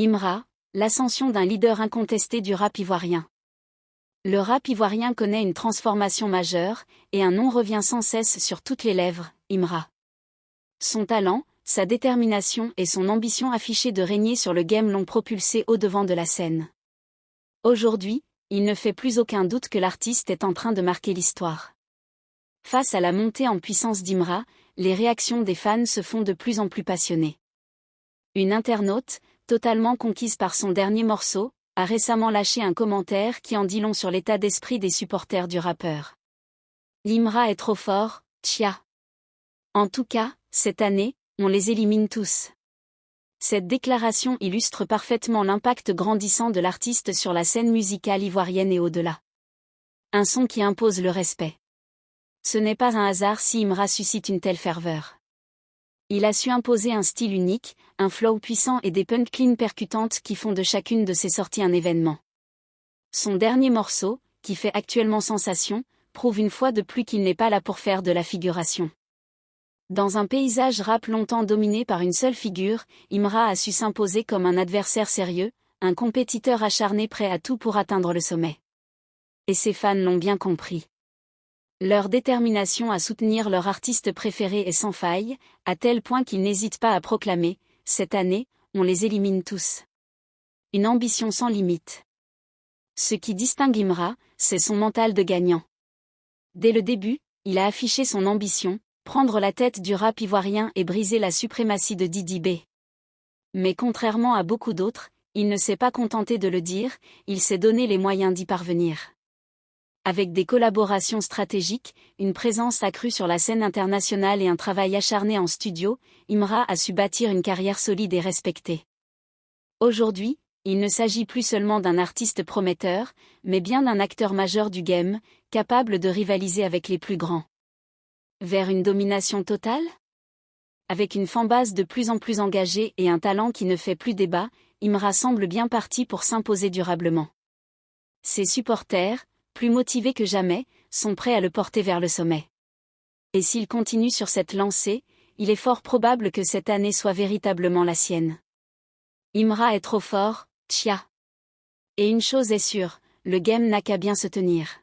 Imra, l'ascension d'un leader incontesté du rap ivoirien. Le rap ivoirien connaît une transformation majeure, et un nom revient sans cesse sur toutes les lèvres, Imra. Son talent, sa détermination et son ambition affichée de régner sur le game l'ont propulsé au-devant de la scène. Aujourd'hui, il ne fait plus aucun doute que l'artiste est en train de marquer l'histoire. Face à la montée en puissance d'Imra, les réactions des fans se font de plus en plus passionnées. Une internaute, totalement conquise par son dernier morceau, a récemment lâché un commentaire qui en dit long sur l'état d'esprit des supporters du rappeur. L'Imra est trop fort, tcha. En tout cas, cette année, on les élimine tous. Cette déclaration illustre parfaitement l'impact grandissant de l'artiste sur la scène musicale ivoirienne et au-delà. Un son qui impose le respect. Ce n'est pas un hasard si Imra suscite une telle ferveur. Il a su imposer un style unique, un flow puissant et des punchlines percutantes qui font de chacune de ses sorties un événement. Son dernier morceau, qui fait actuellement sensation, prouve une fois de plus qu'il n'est pas là pour faire de la figuration. Dans un paysage rap longtemps dominé par une seule figure, Imra a su s'imposer comme un adversaire sérieux, un compétiteur acharné prêt à tout pour atteindre le sommet. Et ses fans l'ont bien compris. Leur détermination à soutenir leur artiste préféré est sans faille, à tel point qu'ils n'hésitent pas à proclamer « Cette année, on les élimine tous ». Une ambition sans limite. Ce qui distingue Imra, c'est son mental de gagnant. Dès le début, il a affiché son ambition, prendre la tête du rap ivoirien et briser la suprématie de Didi B. Mais contrairement à beaucoup d'autres, il ne s'est pas contenté de le dire, il s'est donné les moyens d'y parvenir. Avec des collaborations stratégiques, une présence accrue sur la scène internationale et un travail acharné en studio, Imra a su bâtir une carrière solide et respectée. Aujourd'hui, il ne s'agit plus seulement d'un artiste prometteur, mais bien d'un acteur majeur du game, capable de rivaliser avec les plus grands. Vers une domination totale ? Avec une fanbase de plus en plus engagée et un talent qui ne fait plus débat, Imra semble bien parti pour s'imposer durablement. Ses supporters, plus motivés que jamais, sont prêts à le porter vers le sommet. Et s'il continue sur cette lancée, il est fort probable que cette année soit véritablement la sienne. Imra est trop fort, tcha. Et une chose est sûre, le game n'a qu'à bien se tenir.